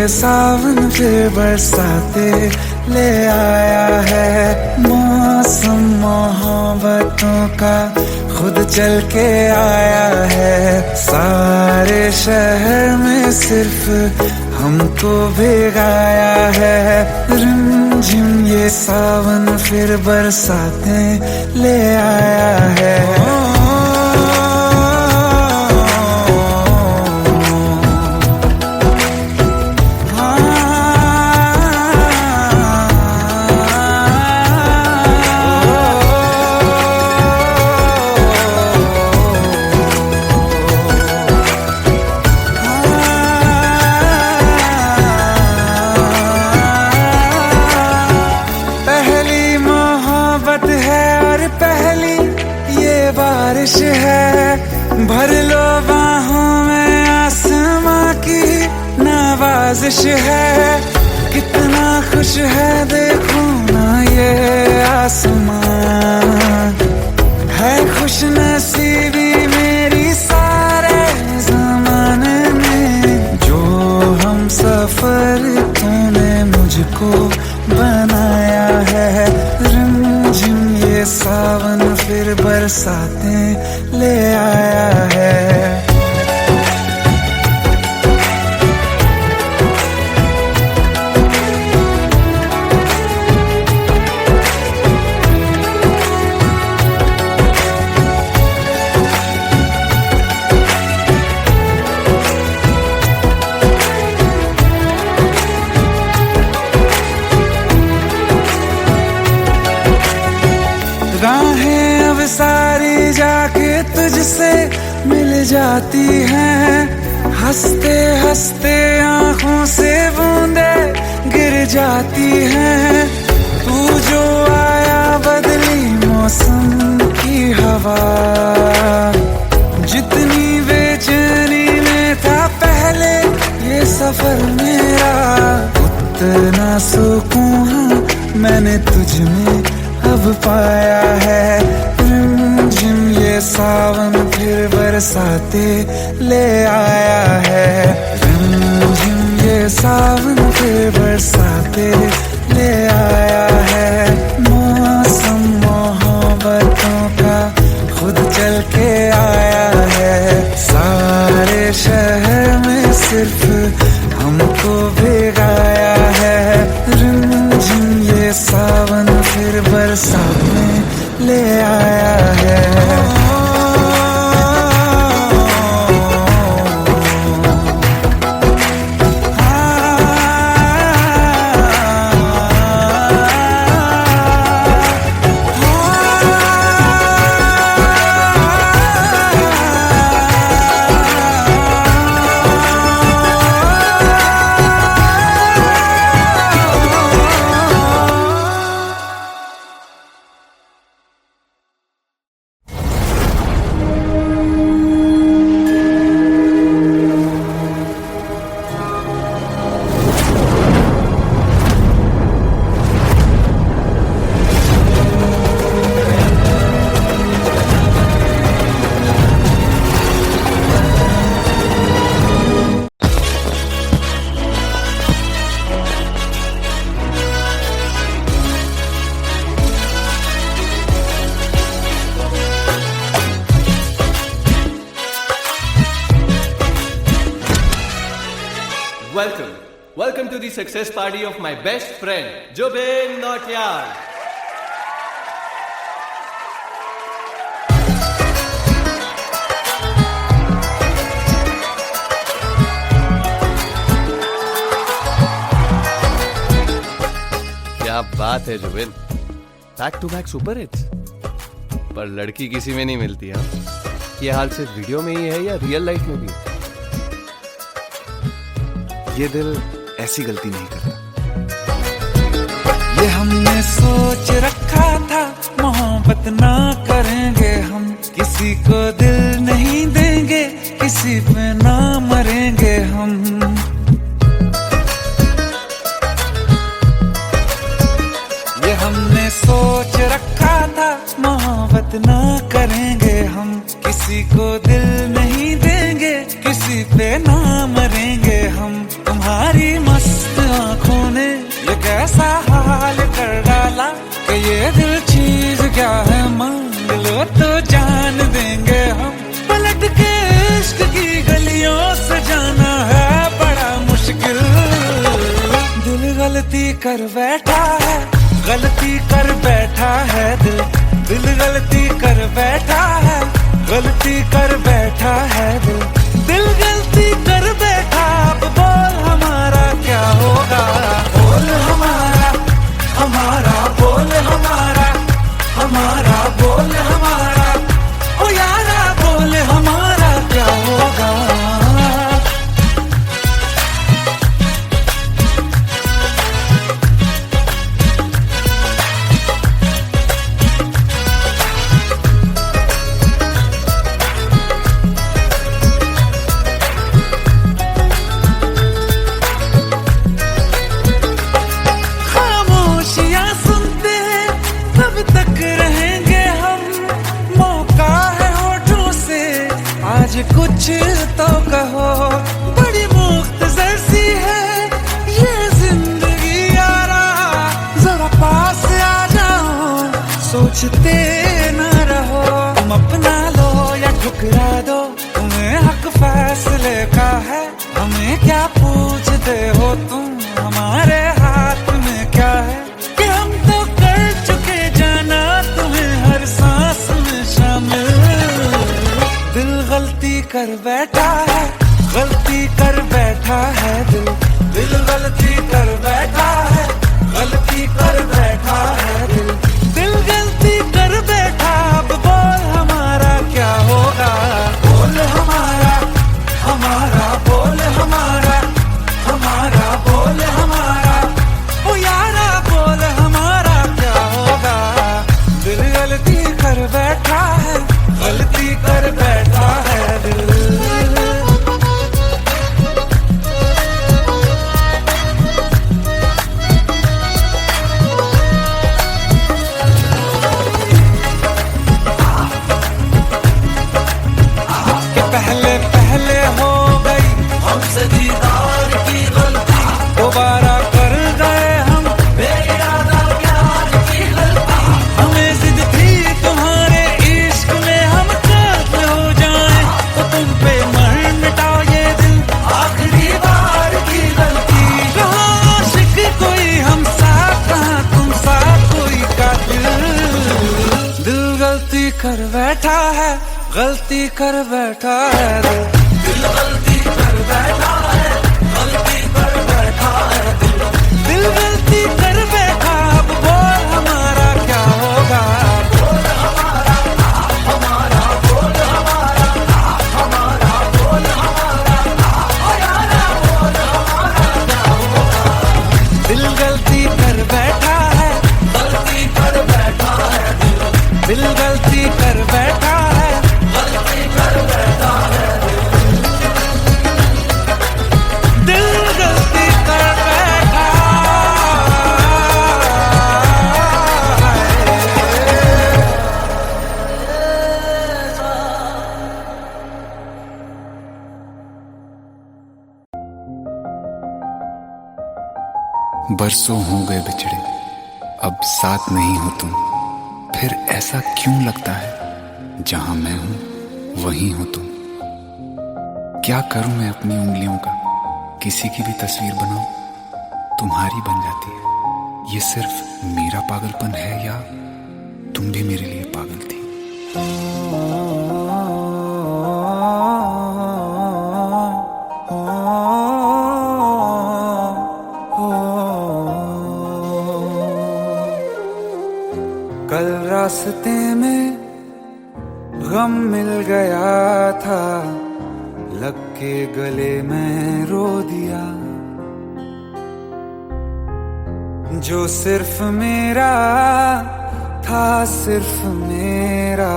ये सावन फिर बरसाते ले आया है। मौसम मोहब्बतों का खुद चल के आया है। सारे शहर में सिर्फ हमको भिगाया है। रिमझिम ये सावन फिर बरसाते ले आया है। बारिश है भर लो बाहों में, आसमां की नवाजिश है। कितना खुश है देखो ना ये आसमां, है खुश नसीबी मेरी सारे ज़माने में। जो हम सफर तूने मुझको बनाया है। रिमझिम ये सावन फिर बरसाते ले आया है। राहें अब सारी जाके तुझसे मिल जाती हैं। हंसते हंसते आंखों से बूंदे गिर जाती हैं। तू जो आया बदली मौसम की हवा, जितनी बेचैनी में था पहले ये सफर मेरा, उतना सुकून मैंने तुझ में अब पाया है। रिमझिम ये सावन फिर बरसाते ले आया है। रिमझिम ये सावन फिर बरसाते ले आया है। मौसम मोहब्बतों का खुद चल के आया है। सारे शहर में सिर्फ हमको भिगाया है। रिमझिम ये सावन फिर बरसात में ले आया है। Welcome to the success party of my best friend, Jobin Nautiyal. क्या बात है Zubin, back to back super hits. पर लड़की किसी में नहीं मिलती। हाँ, ये हाल सिर्फ वीडियो में ही है या रियल लाइफ में भी? ये दिल ऐसी गलती नहीं करता। ये हमने सोच रखा था मोहब्बत ना करेंगे हम, किसी को दिल नहीं देंगे, किसी पे ना मरेंगे हम। ये हमने सोच रखा था मोहब्बत ना करेंगे हम, किसी को दिल नहीं देंगे, किसी पे ना मरेंगे हम। तुम्हारी ऐसा हाल कर डाला कि ये दिल चीज क्या है मांग लो तो जान देंगे हम। पलट के इश्क की गलियों से जाना है बड़ा मुश्किल। दिल गलती कर बैठा है, गलती कर बैठा है दिल। दिल गलती कर बैठा है, गलती कर बैठा है दिल। दिल गलती कर बैठा, अब बोल हमारा क्या होगा। बोल हमारा, हमारा बोल हमारा, हमारा बोल हमारा, ओ यारा बोल हमारा क्या होगा। कुछ तो कहो, बड़ी मुख्तसर सी है ये जिंदगी यारा। जरा पास आ जाओ, सोचते न रहो। तुम अपना लो या ठुकरा दो, तुम्हें हक फैसले का है। हमें क्या पूछते हो तुम, हमारे हाथ में क्या है। कि हम तो कर चुके जाना तुम्हें हर सांस में शामिल। दिल गलती कर बैठा है, गलती कर बैठा है दिल। दिल गलती कर बैठा है, गलती कर बैठा है दिल। दिल गलती कर बैठा, अब बोल हमारा क्या होगा। बोल हमारा, हमारा बोल हमारा, हमारा बोल हमारा, ओ यारा बोल हमारा क्या होगा। दिल गलती कर बैठा है, गलती कर बैठा है दिल। कि पहले पहले हो गई हमसे दीदार की गलती, दोबारा कर गए हम बेइरादा प्यार की गलती। हमें जिद थी तुम्हारे इश्क में हम काफिर हो जाएं, तो तुम पे मर मिटा ये दिल आखिरी बार की गलती। कहाँ आशिक कोई हम साथ, कहाँ तुम साथ कोई कातिल। दिल गलती कर बैठा है, गलती कर बैठा है दिल। दिल गलती कर बैठा है, गलती कर बैठा है दिल। दिल गलती कर बैठा, अब बोल हमारा क्या होगा। बोल हमारा, हमारा बोल हमारा, हमारा बोल हमारा, ओ यारा बोल हमारा क्या होगा। दिल गलती कर बैठा है, गलती कर बैठा है दिल। दिल गलती कर बैठा है, गलती कर बैठा है दिल। दिल गलती कर बैठा बरसों हो गए बिछड़े, अब साथ नहीं हो तुम। फिर ऐसा क्यों लगता है, जहां मैं हूं वहीं हो तुम। क्या करूं मैं अपनी उंगलियों का, किसी की भी तस्वीर बनाऊं, तुम्हारी बन जाती है। ये सिर्फ मेरा पागलपन है या तुम भी मेरे लिए पागल थी। कल रास्ते में गम मिल गया था, लग के गले में रो दिया। जो सिर्फ मेरा था, सिर्फ मेरा,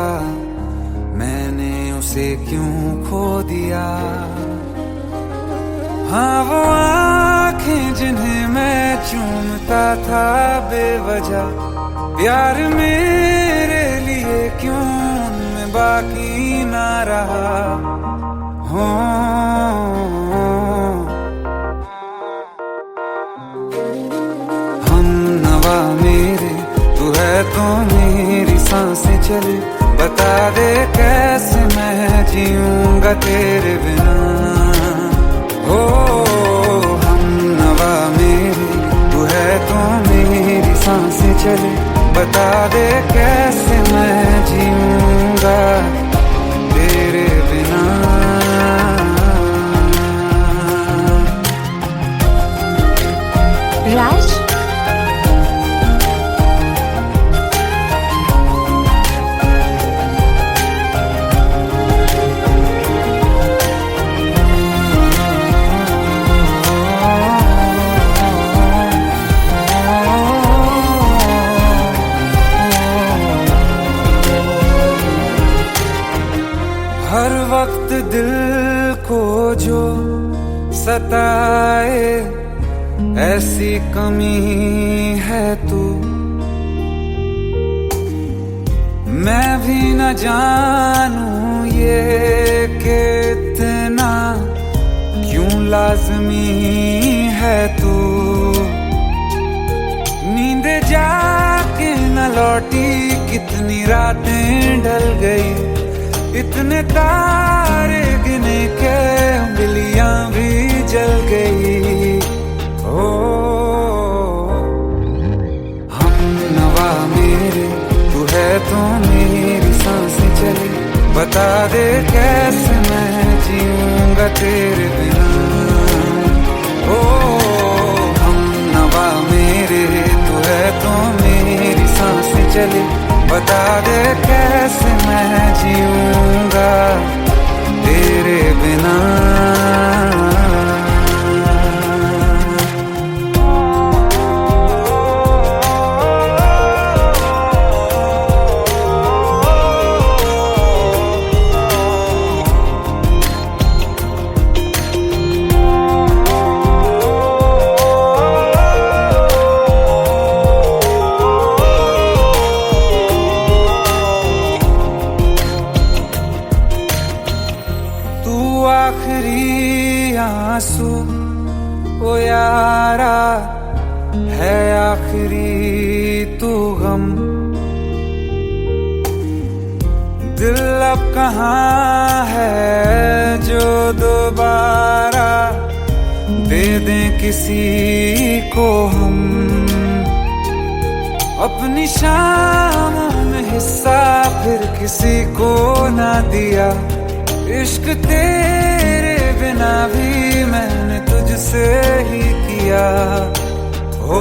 मैंने उसे क्यों खो दिया। हाँ वो आँखें जिन्हें मैं चूमता था बेवजह, प्यार मेरे लिए क्यों उनमें बाकी ना रहा हो। चले, बता दे कैसे मैं जीऊंगा तेरे बिना। हो हम नवा मेरे, तू है तो मेरी सांसें चले, बता दे कैसे मैं जीऊंगा तेरे बिना। राज, हर वक्त दिल को जो सताए ऐसी कमी है तू, मैं भी न जानूं ये कि इतना क्यों लाज़मी है तू। नींद जाके न लौटी, कितनी रातें ढल गई, इतने तारे गिने के उंगलियां भी जल गई। ओ हम नवा मेरे, तू है तो मेरी सांसें चले, बता दे कैसे मैं जीऊंगा तेरे बिना। ओ हम नवा मेरे, तू है तो मेरी सांसें चले, बता दे कैसे मैं जीऊंगा तेरे बिना। आखिरी आंसू ओ यारा है, आखिरी तू गम, दिल अब कहाँ है जो दोबारा दे दें किसी को हम। अपनी शामों में हिस्सा फिर किसी को ना दिया, इश्क तेरे बिना भी मैंने तुझसे ही किया। हो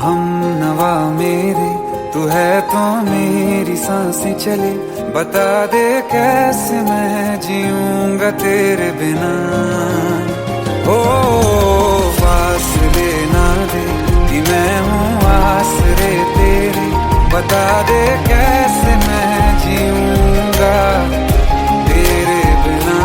हम नवा मेरे, तू है तो मेरी सांसें चले, बता दे कैसे मैं जीऊंगा तेरे बिना। हो फासले ना दे कि मैं हूँ आसरे तेरे, बता दे कैसे मैं जीऊंगा तेरे बिना।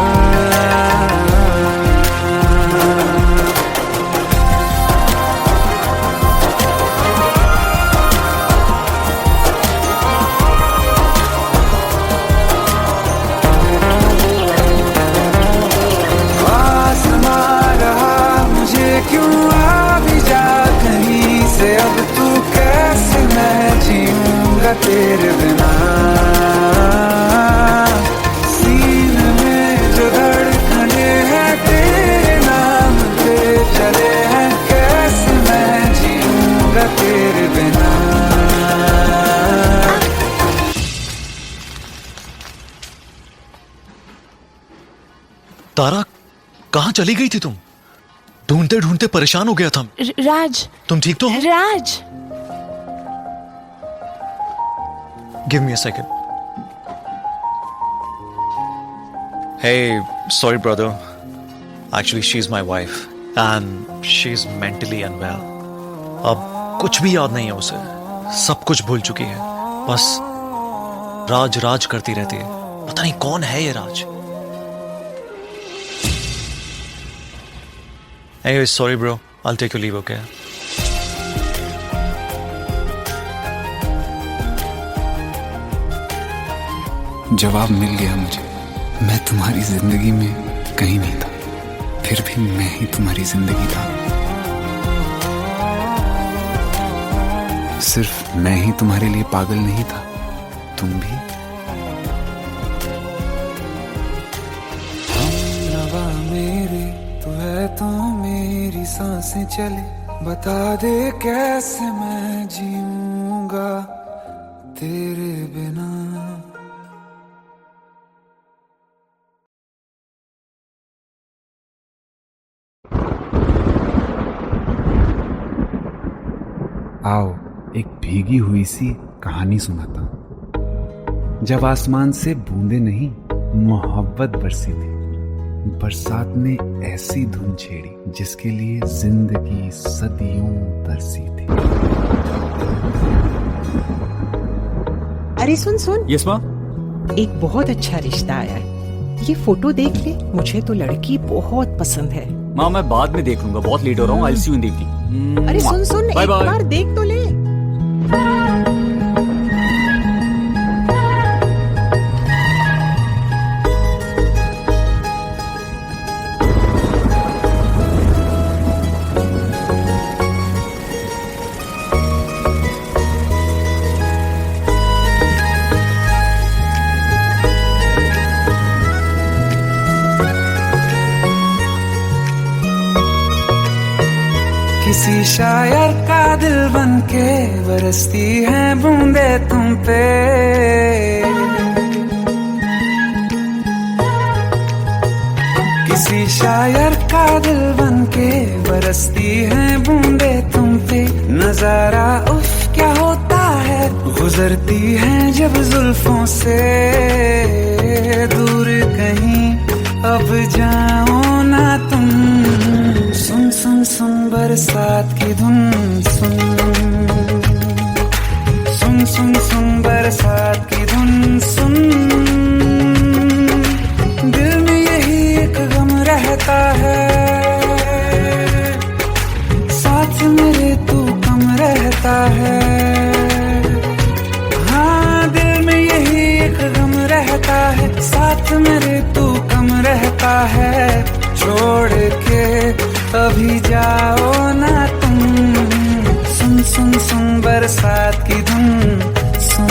आसमां रहा मुझे क्यों, आ भी जा कहीं से, अब तू कैसे मैं जीऊंगा तेरे बिना। सीने में जो धड़कने हैं तेरे नाम पे चले हैं, कैसे मैं जीऊंगा तेरे बिना। तारा, कहाँ चली गई थी तुम? ढूंढते ढूंढते परेशान हो गया था। राज, तुम ठीक तो हो? Raj, give me a second. Hey, sorry brother. Actually, she's my wife and she's mentally unwell. अब कुछ भी याद नहीं है उसे, सब कुछ भूल चुकी है, बस राज राज करती रहती है। पता नहीं कौन है ये राज। Anyway, sorry bro. I'll take your leave, okay? जवाब मिल गया मुझे, मैं तुम्हारी जिंदगी में कहीं नहीं था, फिर भी मैं ही तुम्हारी जिंदगी था। सिर्फ मैं ही तुम्हारे लिए पागल नहीं था, तुम भी। हमनवा मेरे तू है तो मेरी सांसें चले, बता दे कैसे मैं जीऊंगा तेरे बिना। आओ एक भीगी हुई सी कहानी सुनाता हूं। जब आसमान से बूंदे नहीं मोहब्बत बरसी थी, बरसात ने ऐसी धुन छेड़ी जिसके लिए जिंदगी सदियों तरसी थी। अरे सुन सुन, यस माँ। एक बहुत अच्छा रिश्ता आया है, ये फोटो देख ले। मुझे तो लड़की बहुत पसंद है। माँ मैं बाद में देख लूंगा, बहुत लेट हो रहा हूँ। आई सी यू इन द इवनिंग। अरे सुन सुन, एक बार देख तो ले। किसी शायर का दिल बनके बरसती है बूंदे तुम पे, किसी शायर का दिल बनके बरसती है बूंदे तुम पे। नजारा उफ क्या होता है, गुजरती है जब जुल्फों से। दूर कहीं अब जाओ ना तुम, सुन सुन सुन बरसात की धुन सुन, सुन सुन सुन बरसात की धुन सुन। दिल में यही एक गम रहता है, साथ मेरे तू कम रहता है। हाँ दिल में यही एक गम रहता है, साथ मेरे तू कम रहता है। छोड़ के अभी जाओ ना तुम, सुन सुन सुन बरसात की धुन सुन।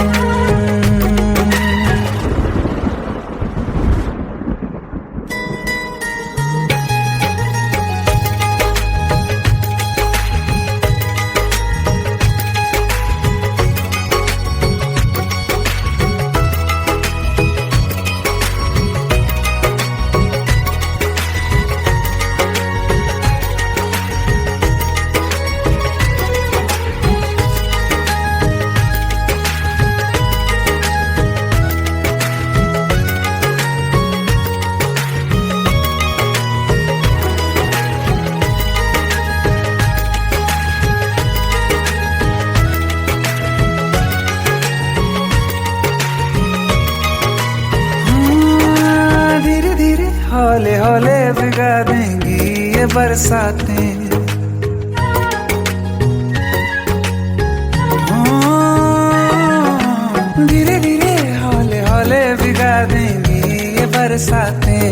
हौले हौले भिगा देंगी ये बरसातें, धीरे धीरे हौले हौले भिगा देंगी ये बरसातें।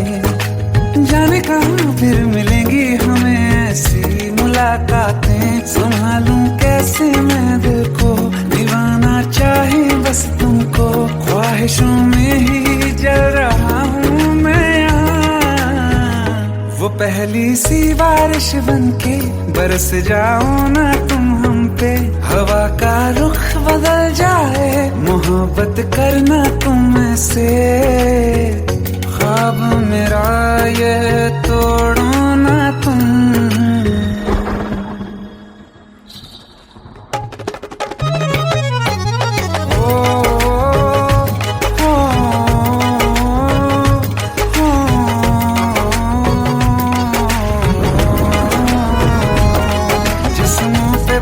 जाने कहाँ फिर मिलेंगी हमें ऐसी मुलाकातें। संभालूं कैसे मैं दिल को, दीवाना चाहे बस तुमको। ख्वाहिशों में ही जल रहा हूँ मैं यहाँ। वो पहली सी बारिश बनके बरस जाओ ना तुम हम पे। हवा का रुख बदल जाए, मोहब्बत करना तुम ऐसे। ख्वाब मेरा ये तोड़ो ना तुम।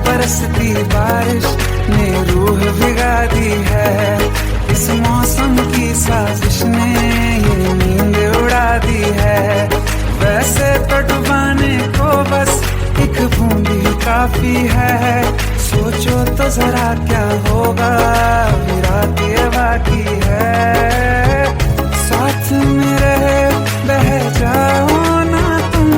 बरसती बारिश ने रूह भिगा दी है, इस मौसम की साजिश ने ये नींद उड़ा दी है। वैसे तो डुबाने को बस एक बूंद ही काफी है। सोचो तो जरा क्या होगा, अभी रात ये बाकी है। साथ मेरे बह जाओ ना तुम।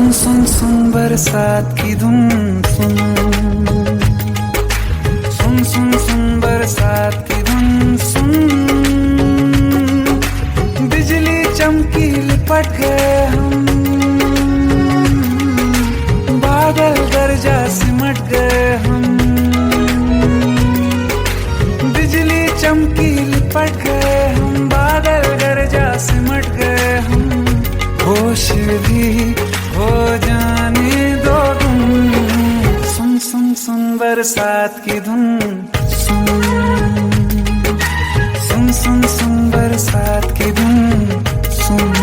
सुन सुन सुन बरसात की धुन सुन, सुन सुन सुन बरसात की धुन सुन, बिजली चमकी लिपट गए हम, बादल गरजा सिमट गए हम, बिजली चमकी लिपट गए हम, बादल गरजा सिमट गए हम, होश भी हो जाने दो तुम, सुन सुन सुन बरसात की धुन सुन, सुन सुन सुन बरसात की धुन सुन,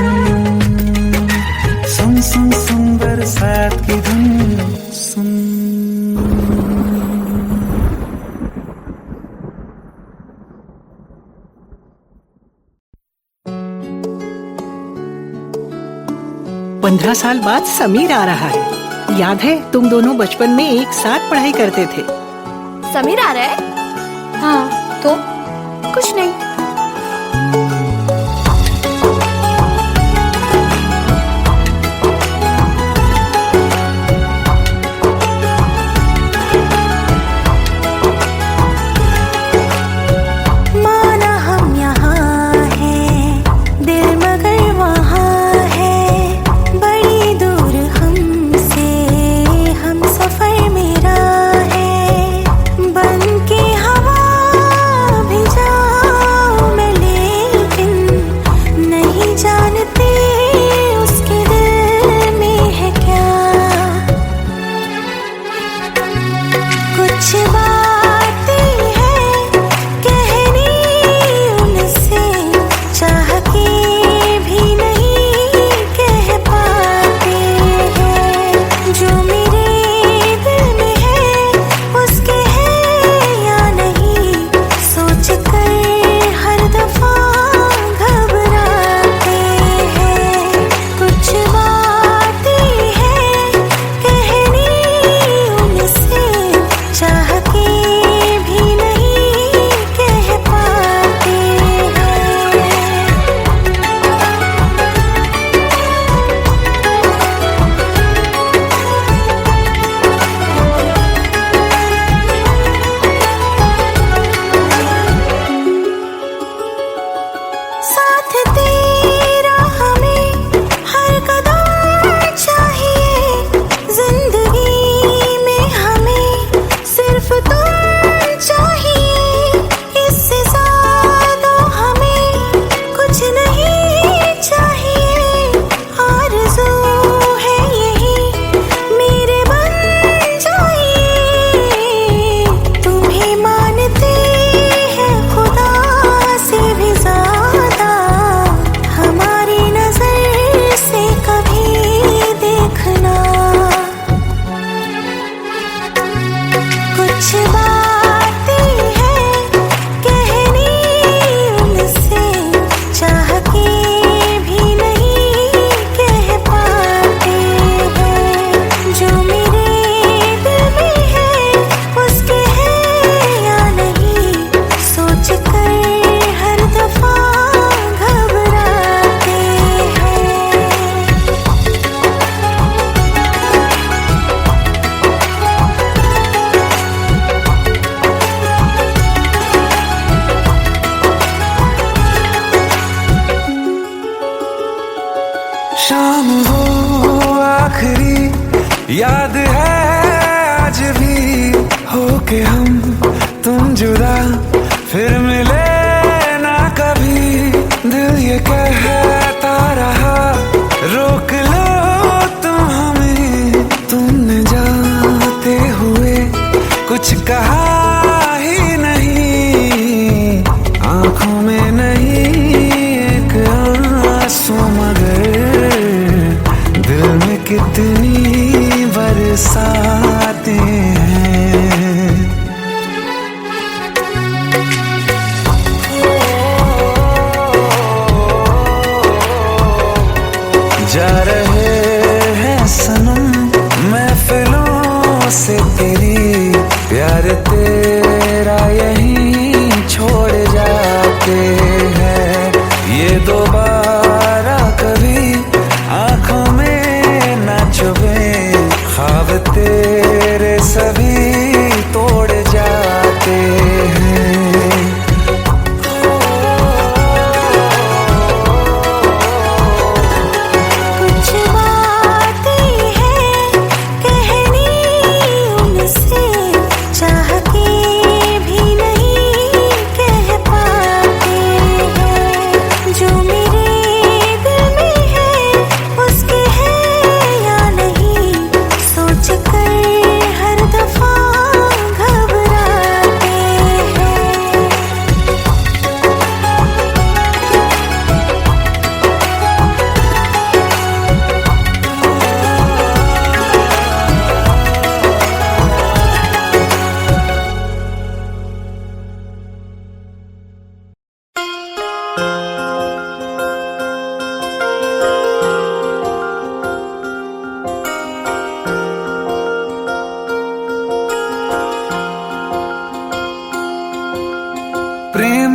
सुन सुन सुन बरसात की धुन सुन। पंद्रह साल बाद समीर आ रहा है। याद है तुम दोनों बचपन में एक साथ पढ़ाई करते थे। समीर आ रहा है? हाँ तो कुछ नहीं। शाम वो आखिरी याद है आज भी, होके हम तुम जुदा फिर मिले ना कभी, दिल ये कहता रहा रोक लो तुम हमें, तुमने जाते हुए कुछ कहा ही नहीं, आंखों में नहीं एक आंसू मगर दिल में कितनी बरसाते हैं। जा रहे हैं सनम महफिलों से तेरी, प्यार तेरा यहीं छोड़ जाते हैं, ये दोबारा कभी आंखों में ना छुप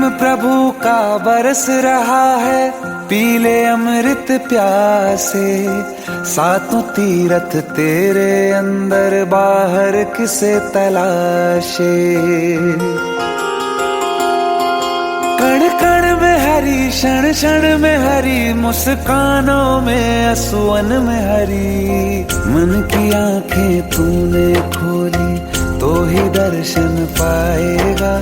प्रेम प्रभु का बरस रहा है, पीले अमृत प्यासे। सातों तीरथ तेरे अंदर, बाहर किसे तलाशे। कण कण में हरी, क्षण क्षण में हरी, मुस्कानों में असुवन में हरी। मन की आंखें तूने खोली तो ही दर्शन पाएगा।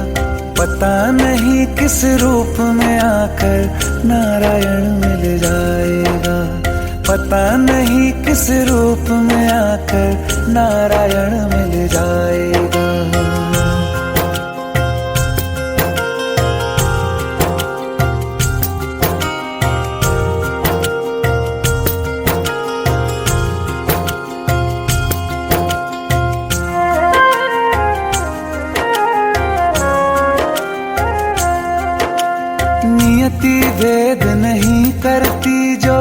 पता नहीं किस रूप में आकर नारायण मिल जाएगा। पता नहीं किस रूप में आकर नारायण मिल जाएगा। नियति भेद नहीं करती, जो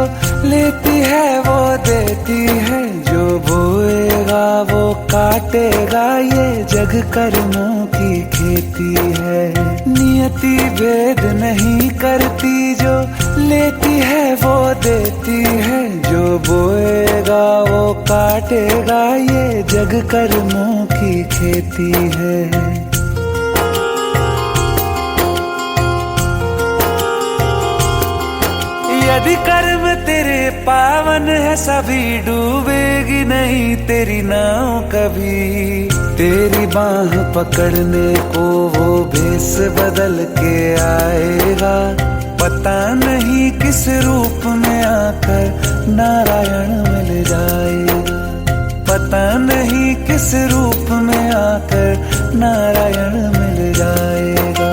लेती है वो देती है। जो बोएगा वो काटेगा, ये जग कर्मों की खेती है। नियति भेद नहीं करती, जो लेती है वो देती है। जो बोएगा वो काटेगा, ये जग कर्मों की खेती है। यदि कर्म तेरे पावन है, सभी डूबेगी नहीं तेरी नाव कभी। तेरी बाह पकड़ने को वो भेष बदल के आएगा। पता नहीं किस रूप में आकर नारायण मिल जाएगा। पता नहीं किस रूप में आकर नारायण मिल जाएगा।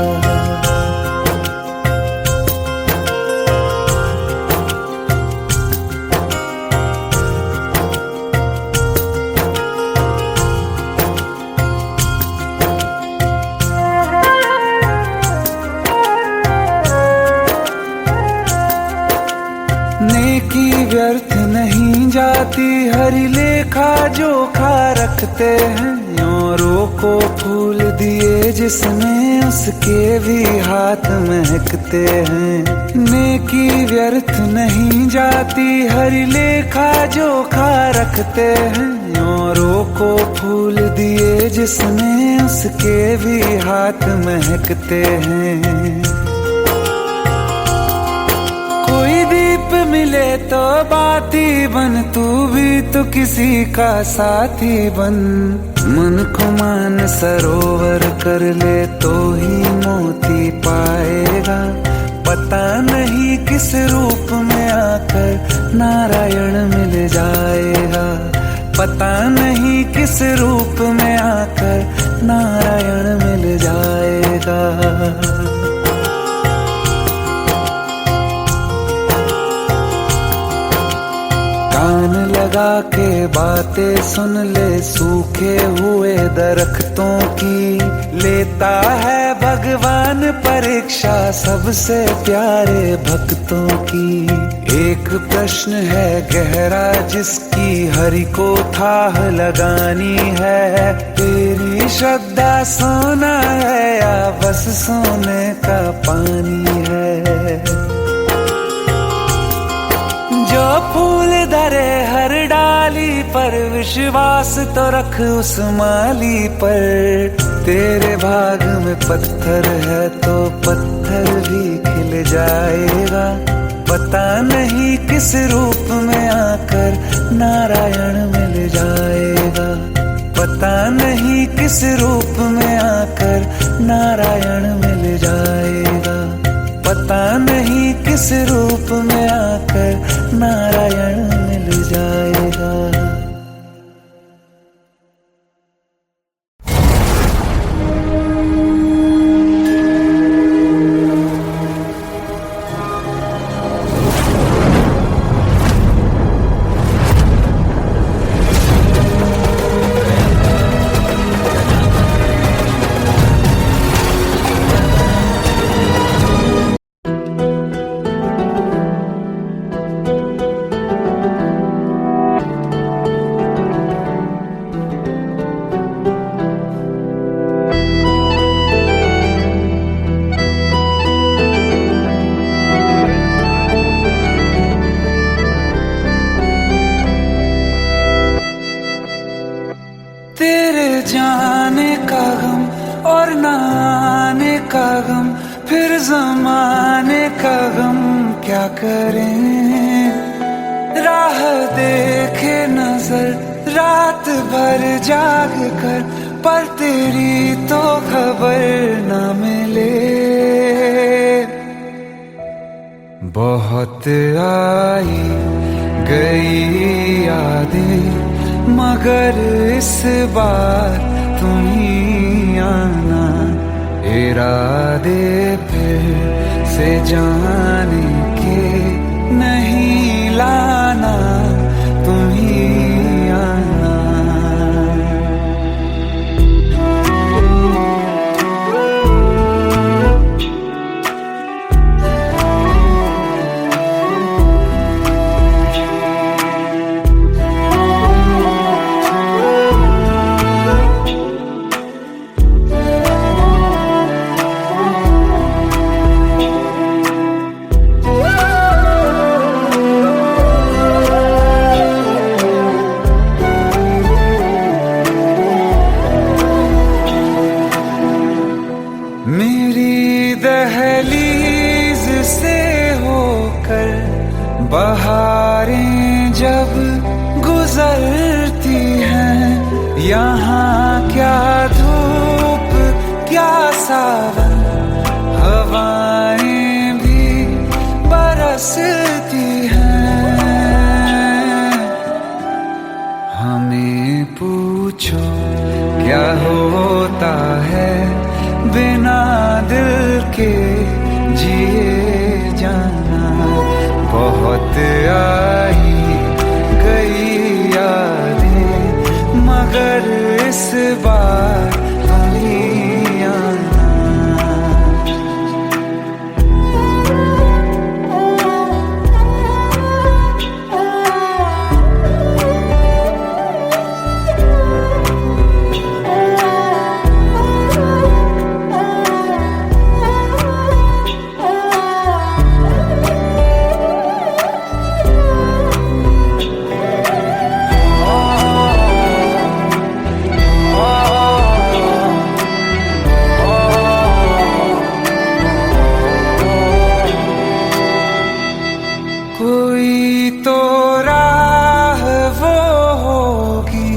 नेकी व्यर्थ नहीं जाती, हरि लेखा जोखा रखते हैं। औरों को फूल दिए जिसमें, उसके भी हाथ महकते हैं। नेकी व्यर्थ नहीं जाती, हरि लेखा जोखा रखते हैं। औरों को फूल दिए जिसमें, उसके भी हाथ महकते हैं। कोई दीप मिले तो बाती बन, तू भी तो किसी का साथी बन। मन को मान सरोवर कर ले तो ही मोती पाएगा। पता नहीं किस रूप में आकर नारायण मिल जाएगा। पता नहीं किस रूप में आकर नारायण मिल जाएगा। कान लगा के बातें सुन ले, सूखे हुए दरख्तों की। लेता है भगवान परीक्षा सबसे प्यारे भक्तों की। एक प्रश्न है गहरा जिसकी हरि को थाह लगानी है। तेरी श्रद्धा सोना है या बस सोने का पानी है। जो फूल धरे हर डाली पर, विश्वास तो रख उस माली पर। तेरे भाग में पत्थर है तो पत्थर भी खिल जाएगा। पता नहीं किस रूप में आकर नारायण मिल जाएगा। पता नहीं किस रूप में आकर नारायण मिल जाएगा। पता नहीं किस रूप में आकर नारायण मिल जाएगा। जमाने का गम क्या करें, राह देखे नजर रात भर जाग कर, पर तेरी तो खबर न मिले। बहुत आई गई यादें, मगर इस बार तुम ही आना, इरादे फिर से जाने के नहीं लाना, तुम ही आना। मेरी दहलीज से होकर बहारें जब गुजरती हैं, यहाँ क्या धूप क्या सावन, हवाएं भी बरसती हैं। हमें पूछो क्या होता है बिना दिल के जिए जाना। बहुत आई गई यादें, मगर इस बार तुम ही आना। कोई तो राह वो होगी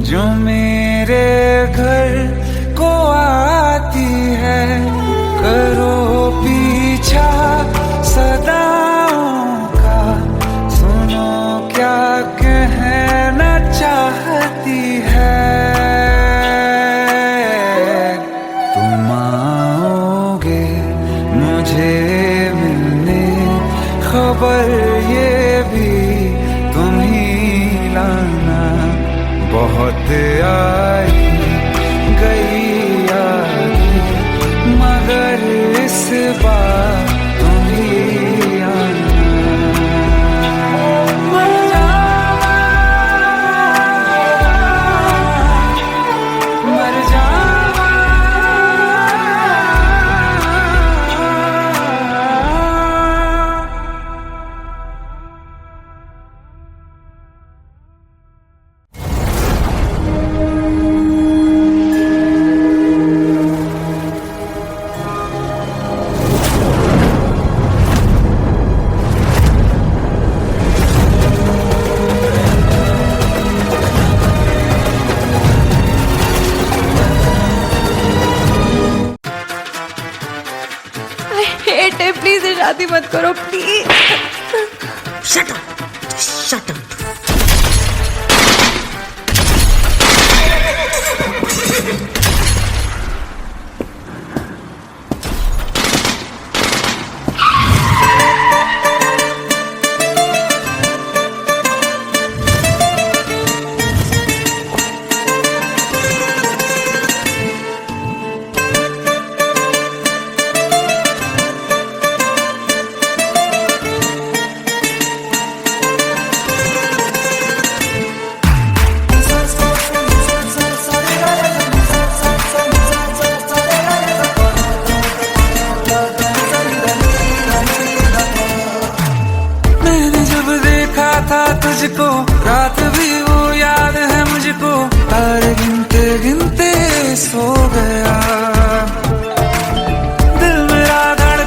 जो मेरे घर को आती है, करो पीछा सदाओं का, सुनो क्या कहना चाहती है। तुम आओगे मुझे मिलने, खबर ये भी तुम ही लाना। बहुत आई गई यादें, मगर इस बार तुम ही आना। मर जावा, मर जावा। हेट है, प्लीज शादी मत करो please. Shut up! Just shut up! तुझको रात भी वो याद है मुझको, तारे गिनते गिनते सो गया, दिल मेरा धड़कन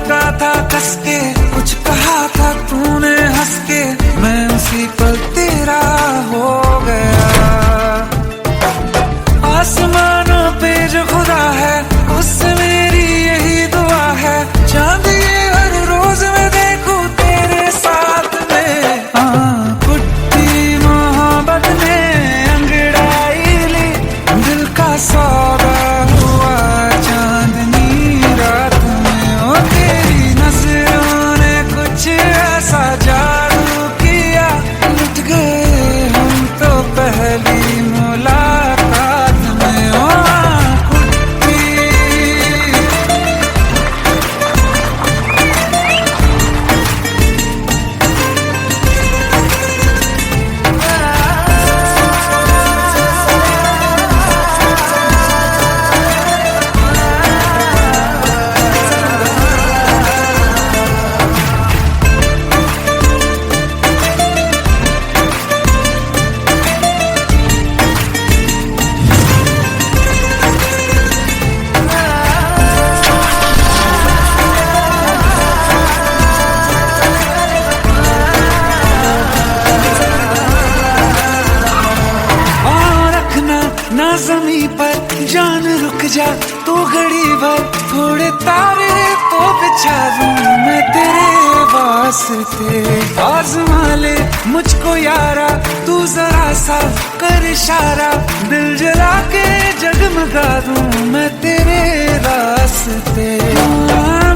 जा तू घड़ी भर, थोड़े तारे तो बिछा दूं मैं तेरे वास्ते। आज़मा ले मुझको यारा, तू जरा सा कर इशारा, दिल जला के जगमगा दूं मैं तेरे रास्ते।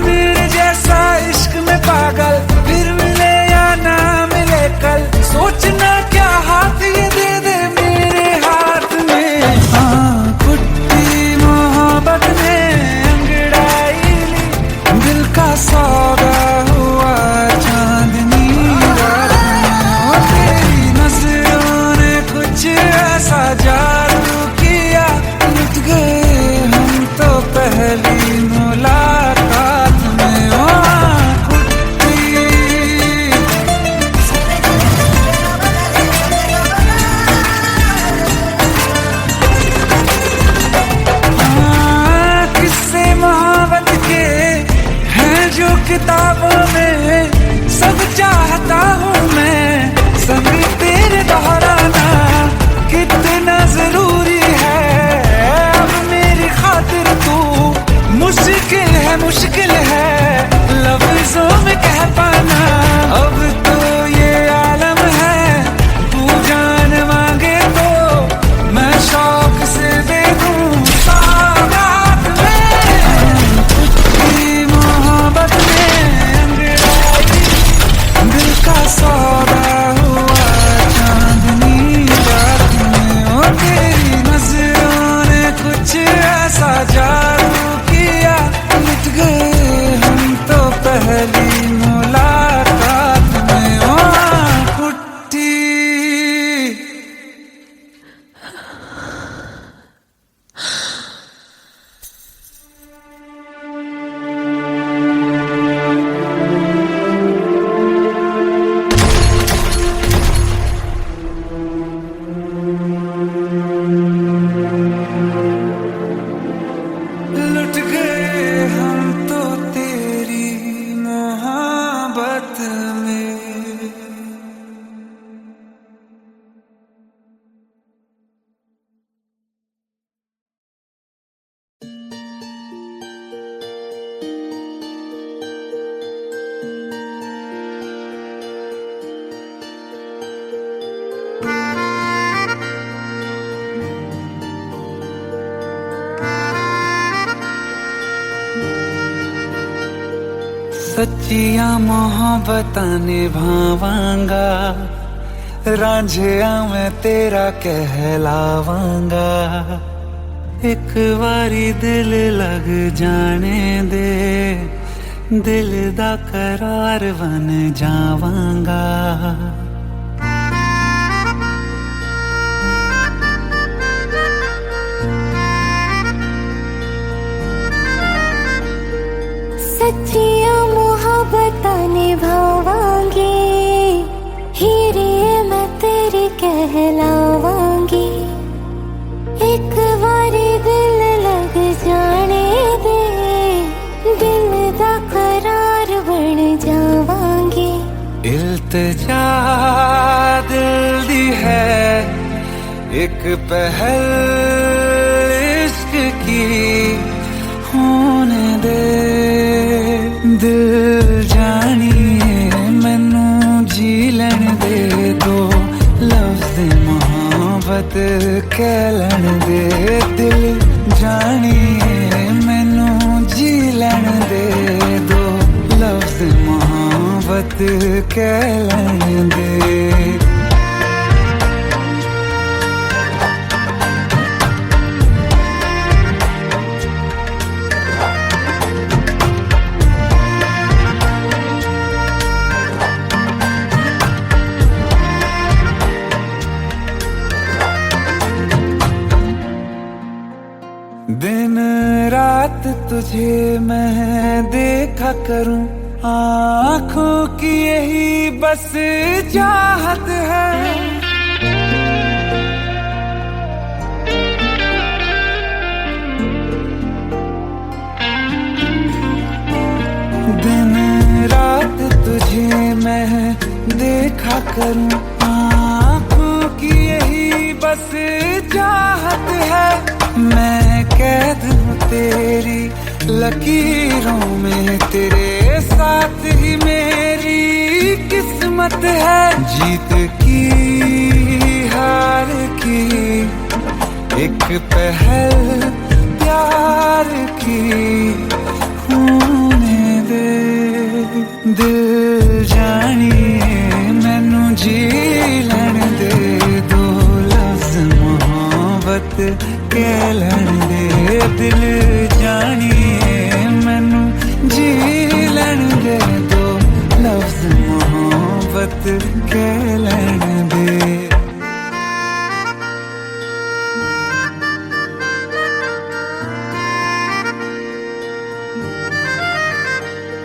मेरे जैसा इश्क में पागल फिर मिले या ना मिले कल, सोचना क्या हाथ ये दे दे मेरे हाथ में। हाँ कुट्टी मोहब्बत ने अंगड़ाई ली, दिल का सौदा हुआ चांदनी रात में। तेरी नजरों ने कुछ ऐसा जादू किया, लुट गए हम तो पहली मुलाकात में। ओ किताबों में सब चाहता हूँ मैं, संग तेरे दोहराना कितना जरूरी है। अब मेरी खातिर तू मुश्किल है लफ्जों में कह पाना। अब तो ये आलम है, तू जान मांगे तो मैं शौक से दे दूँ सौगात में। तेरी मोहब्बत का सौदा हुआ चांदनी रात में। ओ तेरी नजरों ने कुछ ऐसा जादू किया, लुट गए हम तो पहली मुलाकात में। ओ कुट्टी लुट गए हम तो तेरी मोहब्बत में। सच्चिया मोहब्बतां निभावांगा, रांझिया मैं तेरा कहलावांगा। एक बारी दिल लग जाने दे, दिल दा करार बन जावांगा। सच्चिया मोहब्बतां निभावांगी, हीरे मैं तेरी कहलावांगी। एक बारी दिल लग जाने दे, दिल दा करार बन जावांगी। इल्तिजा दिल दी है एक पहल इश्क की होने दे। दिल जानिए मैनू जी लैन दे दो, लफ्ज़ मोहब्बत कह लैन दे। दिल जानिए मैनू जी लैन दे दो, लफ्ज़ मोहब्बत कह लैन दे। दिन रात तुझे मैं देखा करूं, आँखों की यही बस चाहत है। दिन रात तुझे मैं देखा करूं, आँखों की यही बस चाहत है। मैं कैद हूँ तेरी लकीरों में, तेरे साथ ही मेरी किस्मत है। जीत की हार की एक पहल प्यार की होने दे। दिल जानिए मैनू जी लैण दे, दो लफ्ज मोहब्बत कह लैण दे। दिल जानिए मैनू जी लैण दे, दो लफ्ज मोहब्बत कह लैण दे।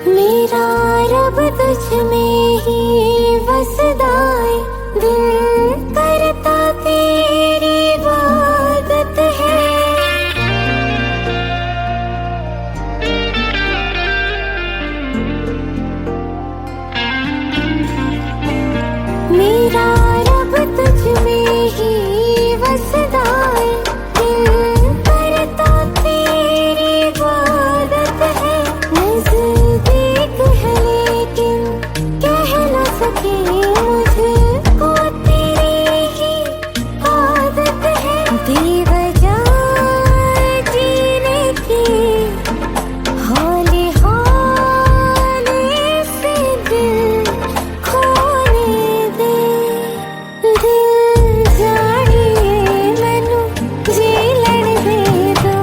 मेरा रब तुझ में ही बसदा है, दिल करता तेरी इबादत है। मेरा रब तुझ में ही बसदा है, दिल करता तेरी इबादत है। नज़दीक है लेकिन कह न सके, मुझको तेरी ही आदत है। बेवजह जीने की हौले हौले से दिल खोने दे। दिल जानिए मैनू जी लैण दे, दो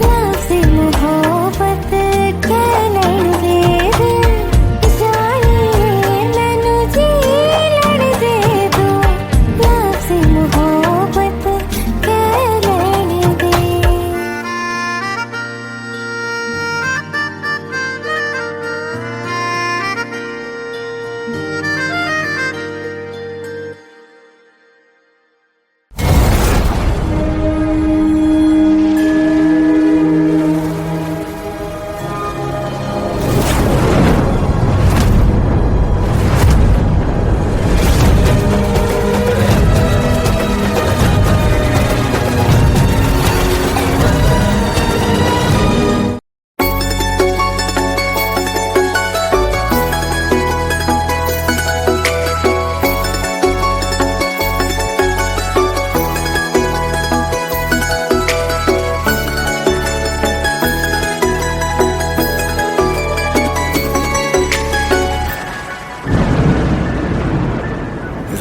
लफ्ज़ मोहब्बत कह लैण दे। दिल जानिए मैनू जी लैण दे, दो लफ्ज़ मोहब्बत कह लैण दे।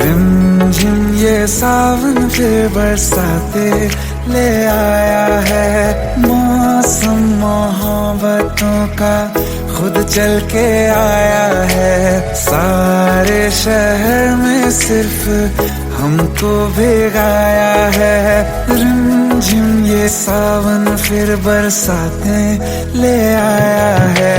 रिमझिम ये सावन फिर बरसाते ले आया है। मौसम मोहब्बतों का खुद चल के आया है। सारे शहर में सिर्फ हमको भिगाया है। रिमझिम ये सावन फिर बरसाते ले आया है।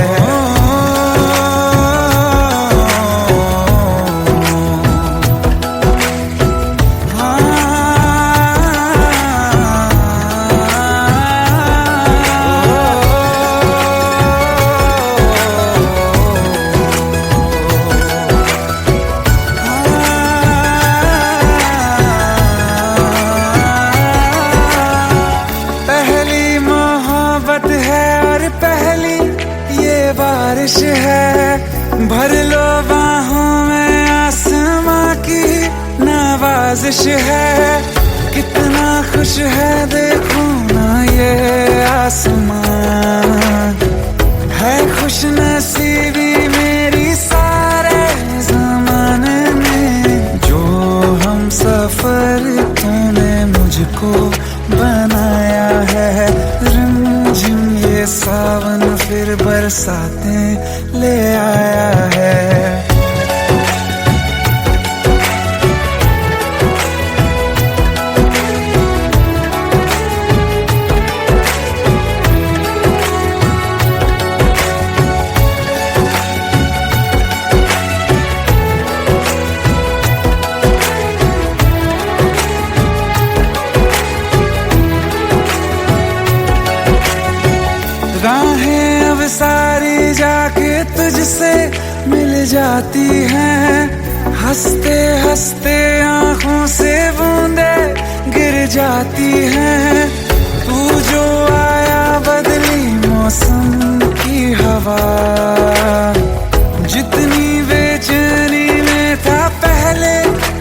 बारिश है भर लो बाहों में, आसमां की नवाजिश है। कितना खुश है देखो ना ये आसमां, है खुश नसीबी मेरी सारे ज़माने में। जो हम सफर तूने मुझको बनाया है। रिमझिम ये सावन फिर बरसाते ले आया है। राहें अब सारी जाके तुझसे मिल जाती हैं। हंसते हंसते आंखों से बूंदे गिर जाती हैं। तू जो आया बदली मौसम की हवा, जितनी बेचैनी में था पहले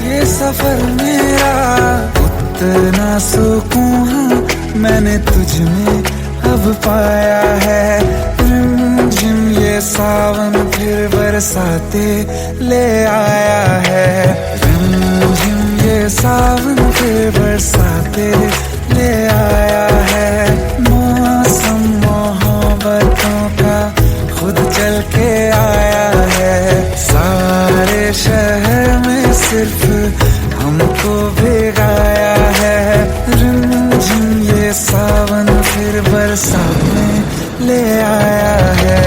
ये सफर मेरा, उतना सुकून मैंने तुझ में अब पाया है। रिमझिम ये सावन फिर बरसाते ले आया है, रिमझिम ये सावन फिर बरसाते ले आया है। मौसम मोहब्बतों का खुद चल के आया है, सारे शहर में सिर्फ हमको भिगाया है। रिमझिम ये सावन फिर बरसात में ले आया है।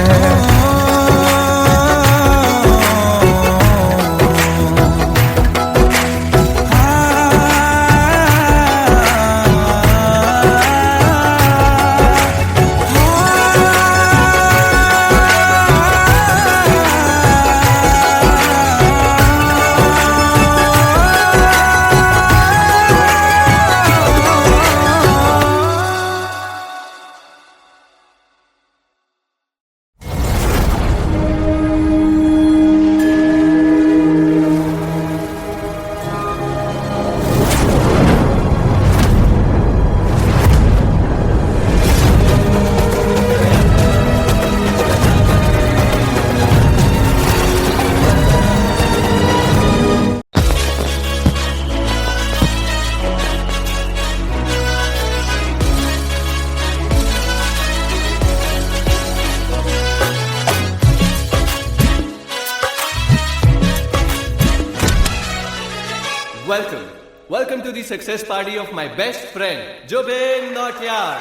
Welcome to the success party of my best friend, Jubin Nautiyal.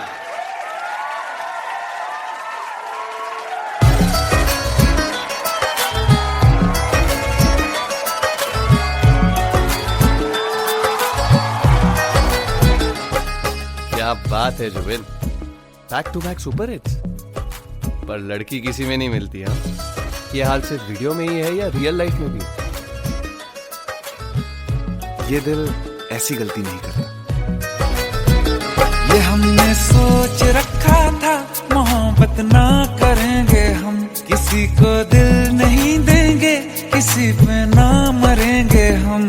क्या बात है Zubin, back to back super hits. पर लड़की किसी में नहीं मिलती। हाँ, ये हाल सिर्फ वीडियो में ही है या रियल लाइफ में भी? ये दिल ऐसी गलती नहीं करता। ये हमने सोच रखा था मोहब्बत ना करेंगे हम, किसी को दिल नहीं देंगे, किसी पे ना मरेंगे हम।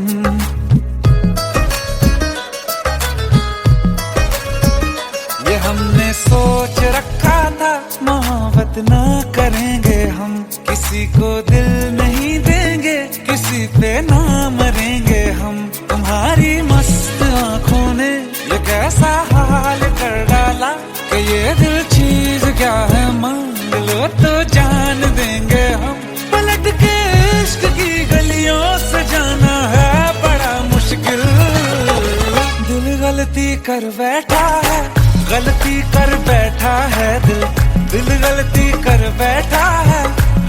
ये हमने सोच रखा था मोहब्बत ना करेंगे हम, किसी को दिल नहीं देंगे, किसी पे ना मरेंगे हम। तुम्हारी मस्त आंखों ने ये कैसा हाल कर डाला कि ये दिल चीज क्या है, मांग लो तो जान देंगे हम। पलट के इश्क की गलियों से जाना है बड़ा मुश्किल, दिल गलती कर बैठा है, गलती कर बैठा है दिल, दिल गलती कर बैठा है,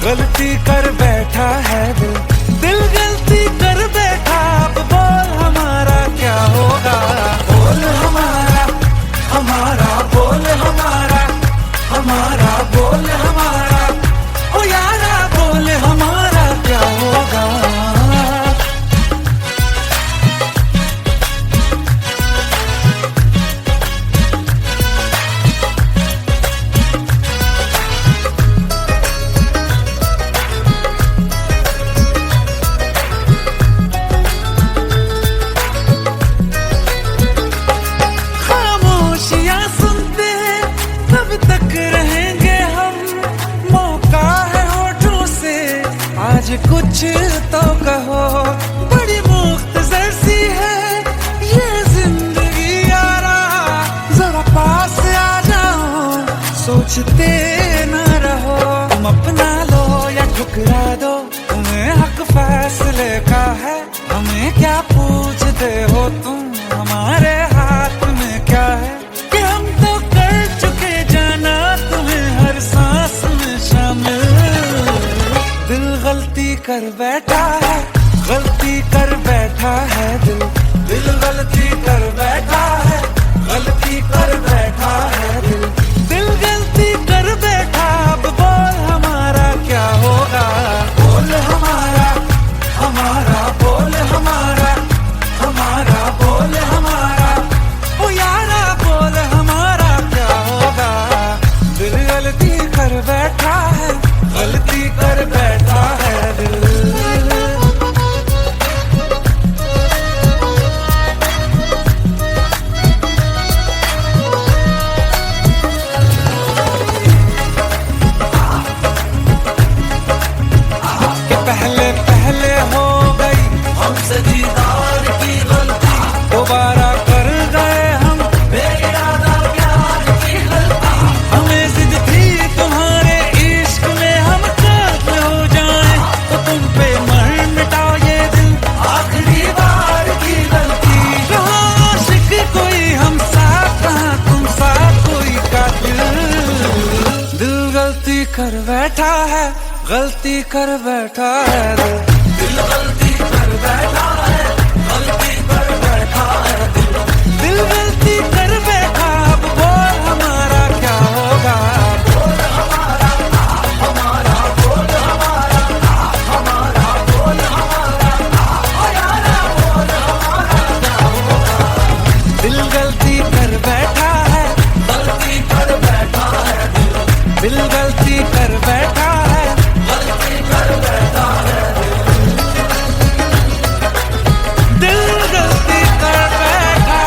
गलती कर बैठा है दिल, दिल गलती कर बैठा। अब बोल हमारा क्या होगा, बोल हमारा, हमारा बोल हमारा, हमारा बोल हमारा, ओ यारा बोल हमारा क्या होगा। कुछ तो कहो, बड़ी मुख्तसर सी है ये जिंदगी यारा, जरा पास आ जाओ, सोचते न रहो। तुम अपना लो या ठुकरा दो, तुम्हें हक फैसले का है, हमें क्या पूछते हो तुम, हमारे हाथ में क्या है कि हम तो कर चुके जाना तुम्हें हर सांस में शामिल। दिल गलती कर बैठा है, गलती कर बैठा है दिल, दिल गलती कर बैठा है, गलती कर बैठा है दिल, दिल गलती कर बैठा। अब बोल हमारा क्या होगा, बोल हमारा, हमारा बोल हमारा, हमारा बोल हमारा, ओ यारा बोल हमारा क्या होगा। गलती कर बैठा है, गलती कर बैठा है दिल गलती कर बैठा है, गलती कर बैठा है दिल गलती कर बैठा। अब बोल हमारा क्या होगा, बोल हमारा हमारा बोल हमारा हमारा बोल हमारा यारा बोल हमारा क्या होगा। दिल गलती कर बैठा है, गलती कर बैठा है दिल गलती कर बैठा है, गलती कर बैठा है दिल गलती कर बैठा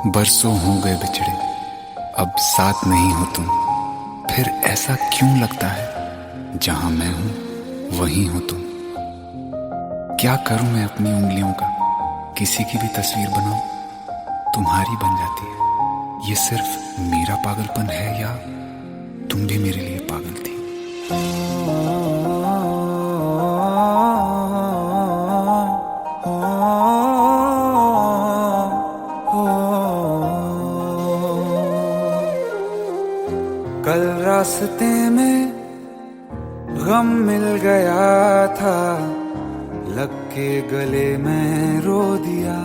बरसों हो गए बिछड़े, अब साथ नहीं हो तुम, फिर ऐसा क्यों लगता है जहां मैं हूं वहीं हो तुम। क्या करूं मैं अपनी उंगलियों का, किसी की भी तस्वीर बनाऊं तुम्हारी बन जाती है। ये सिर्फ मेरा पागलपन है या तुम भी मेरे लिए पागल थी। कल रास्ते में गम मिल गया था, लग के गले में रो दिया।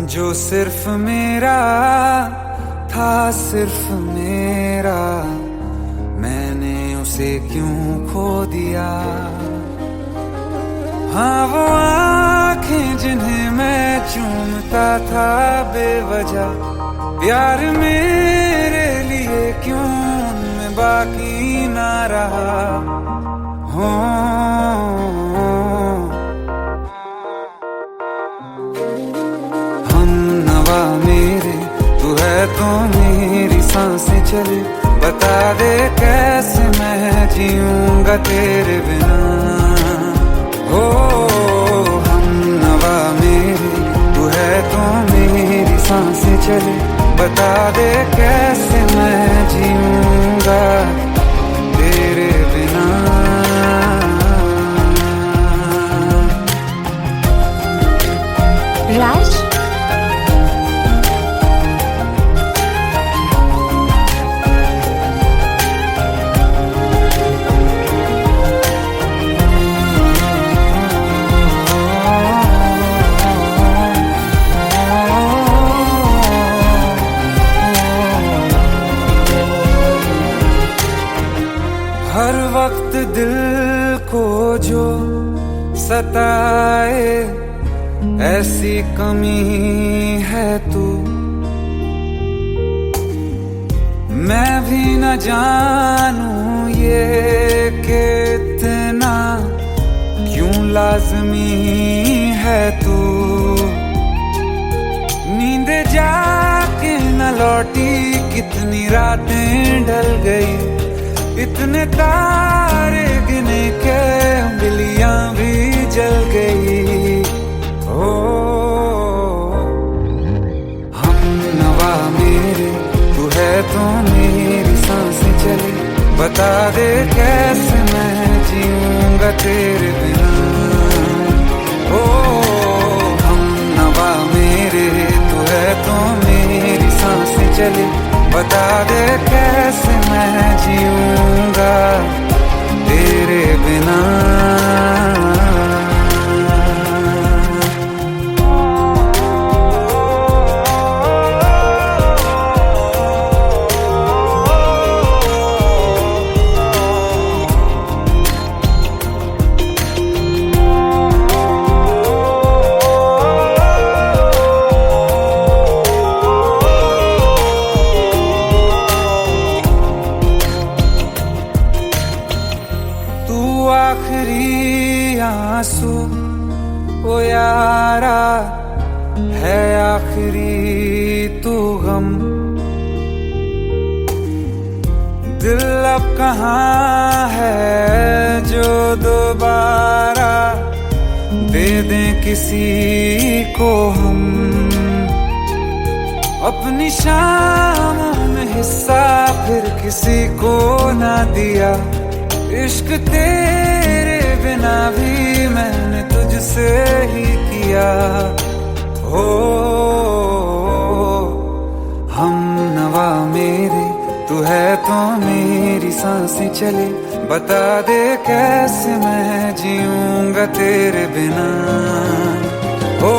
जो सिर्फ मेरा था, सिर्फ मेरा, मैंने उसे क्यों खो दिया। हाँ वो आंखें जिन्हें मैं चूमता था बेवजह, प्यार मेरे लिए क्यों उनमें बाकी ना रहा हो। हम नवा मेरे, तू है तो मेरी सांसें चले, बता दे कैसे मैं जीऊंगा तेरे बिना। हो हम नवा मेरे, तू है तो मेरी सांसें चले, बता दे कैसे मैं जीऊंगा तेरे बिना। राज, हर वक्त दिल को जो सताए, ऐसी कमी है तू। मैं भी न जानूं ये कि इतना क्यों लाज़मी है तू। नींद जाके न लौटी, कितनी रातें ढल गई, इतने तारे गिने के उंगलियां भी जल गई। ओ हम नवा मेरे, तू है तो मेरी सांसें चले, बता दे कैसे मैं जीऊंगा तेरे बिना। ओ हम नवा मेरे, तू है तो मेरी सांसें चले, बता दे कैसे मैं जीऊंगा तेरे बिना। आखिरी आंसू ओ यारा है, आखिरी तू गम। दिल अब कहाँ है जो दोबारा दे दें किसी को हम। अपनी शामों में हिस्सा फिर किसी को ना दिया, इश्क तेरे बिना भी मैंने तुझसे ही किया। हो हम नवा मेरे, तू है तो मेरी सांसें चले, बता दे कैसे मैं जीऊंगा तेरे बिना। ओ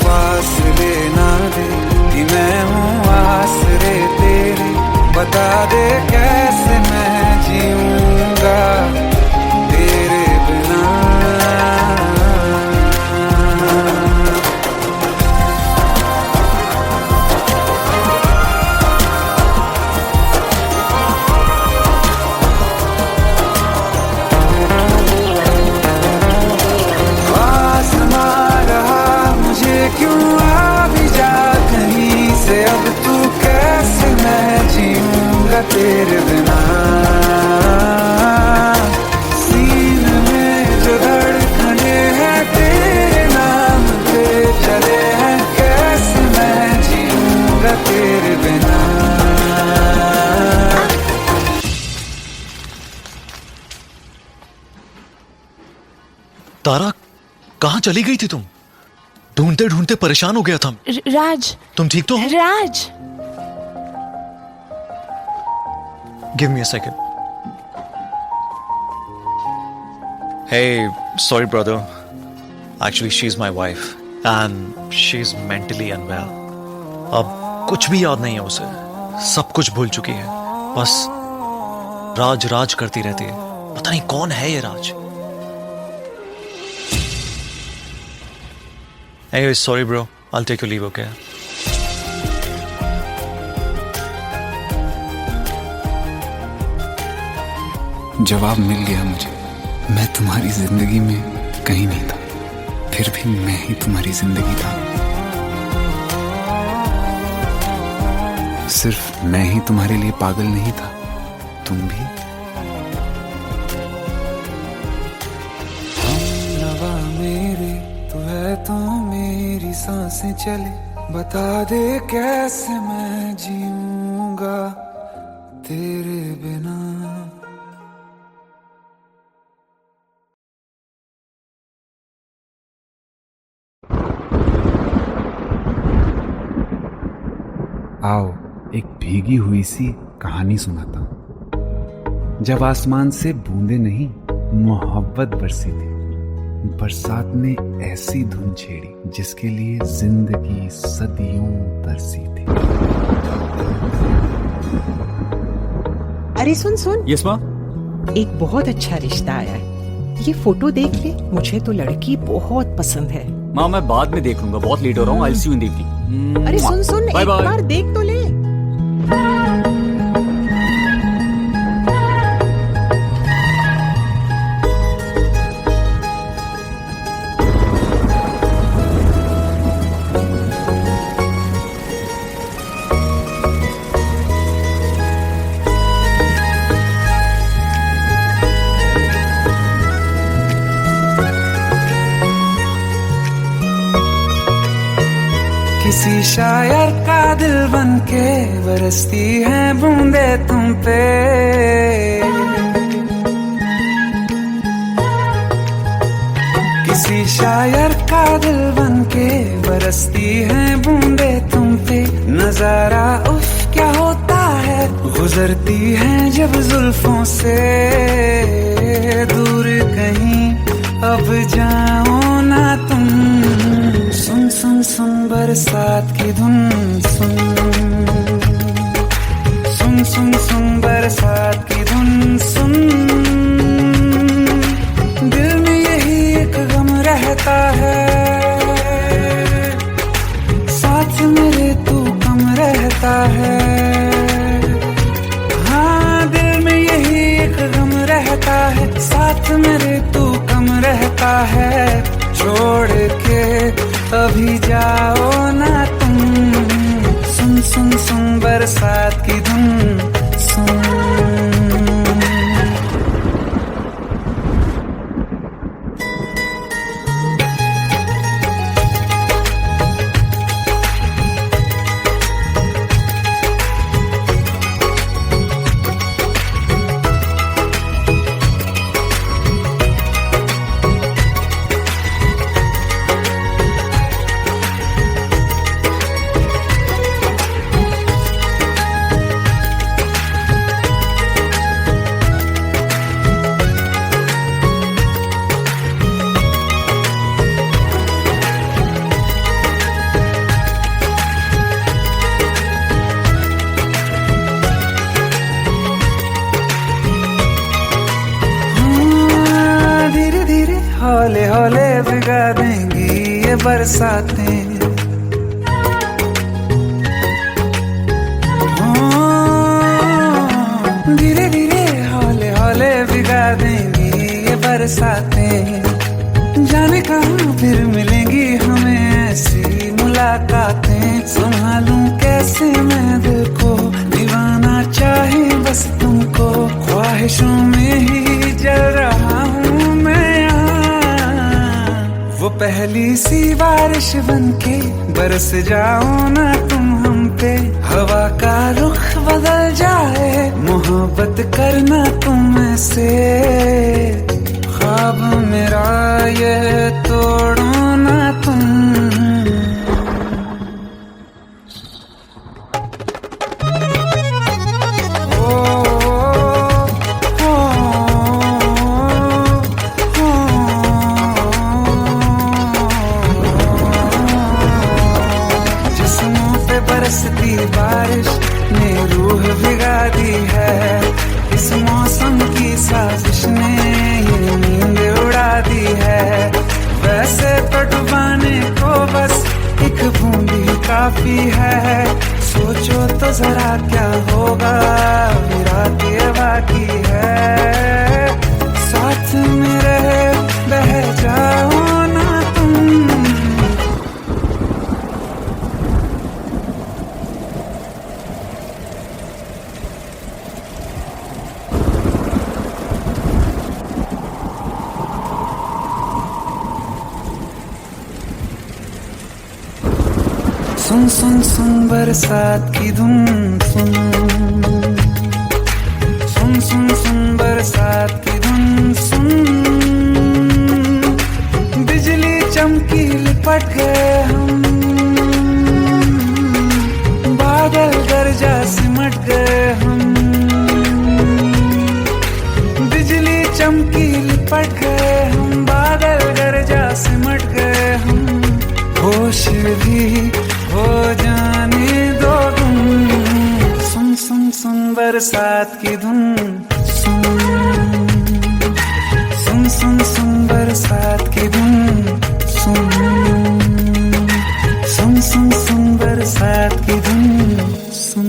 फासले ना दे कि मैं हूँ आसरे तेरे, बता दे कैसे मैं जीऊंगा तेरे बिना। क्यों आ भी जा कहीं से, अब तू कैसे मैं जीऊंगा तेरे बिना। सीने में जो धड़कने हैं तेरे नाम पे चले हैं, कैसे मैं जीऊंगा तेरे बिना। तारा, कहाँ चली गई थी तुम? ढूंढते ढूंढते परेशान हो गया था। राज, तुम ठीक तो हो? Raj, give me a second. Hey, sorry brother. Actually, she's my wife and she's mentally unwell. अब कुछ भी याद नहीं है उसे, सब कुछ भूल चुकी है, बस राज राज करती रहती है। पता नहीं कौन है ये राज। Anyway, sorry bro. I'll take your leave, okay? जवाब मिल गया मुझे। मैं तुम्हारी जिंदगी में कहीं नहीं था, फिर भी मैं ही तुम्हारी जिंदगी था। सिर्फ मैं ही तुम्हारे लिए पागल नहीं था, तुम भी। नवा मेरे, तू है तो मेरी सांसें चले, बता दे कैसे मैं जीऊंगा तेरे बिना। आओ एक भीगी हुई सी कहानी सुनाता हूं। जब आसमान से बूंदे नहीं मोहब्बत बरसी थी, बरसात ने ऐसी धुन छेड़ी जिसके लिए जिंदगी सदियों तरसी थी। अरे सुन सुन, यस माँ। एक बहुत अच्छा रिश्ता आया है, ये फोटो देख ले। मुझे तो लड़की बहुत पसंद है। माँ मैं बाद में देख लूंगा, बहुत लेट हो रहा हूँ। I will see you in the evening. अरे सुन सुन, बाय एक बाय। बार देख तो ले। किसी शायर का दिल बन के बरसती है बूंदे तुम पे, किसी शायर का दिल बन के बरसती है बूंदे तुम पे। नजारा उफ क्या होता है, गुजरती है जब जुल्फों से दूर कहीं, अब जाओ ना तुम। सुन सुन सुन बरसात की धुन, सुन सुन सुन सुन बरसात की धुन सुन। दिल में यही एक गम रहता है, साथ मेरे तू कम रहता है। हाँ दिल में यही एक गम रहता है, साथ मेरे तू कम रहता है। छोड़ के अभी जाओ ना तुम, सुन सुन सुन बरसात की धुन सुन। हौले हौले भिगा देंगी ये बरसातें। धीरे धीरे हौले हौले भिगा देंगी ये बरसातें। जाने कहाँ फिर मिलेंगी हमें ऐसी मुलाकातें। संभालूं कैसे मैं दिल को, दीवाना चाहे बस तुमको। ख्वाहिशों में ही जल रहा हूँ मैं यहाँ। वो पहली सी बारिश बनके बरस जाओ ना तुम हम पे। हवा का रुख बदल जाए, मोहब्बत करना तुम से। ख्वाब मेरा ये तोड़ो ना तुम। जिस्मों पे बरसती बारिश ने रूह भिगा दी है। इस मौसम की साजिश ने ये नींद उड़ा दी है। वैसे तो डुबाने को बस एक बूंद ही काफी है। सोचो तो जरा क्या होगा, रात ये बाकी है। साथ में रहे बह जाओ ना तुम। सुन सुन सुन बरसात की धुन सुन। सुन सुन सुन बरसात की धुन सुन। बिजली चमकी लिपट गए हम, बादल गरजा सिमट गए हम। बिजली चमकी लिपट गए हम, बादल गरजा सिमट गए हम। होश भी हो जाने दो तुम। सुन सुन सुन बरसात की धुन सुन। सुन सुन सुन बरसात की धुन सुन। सुन सुन सुन बरसात की धुन सुन।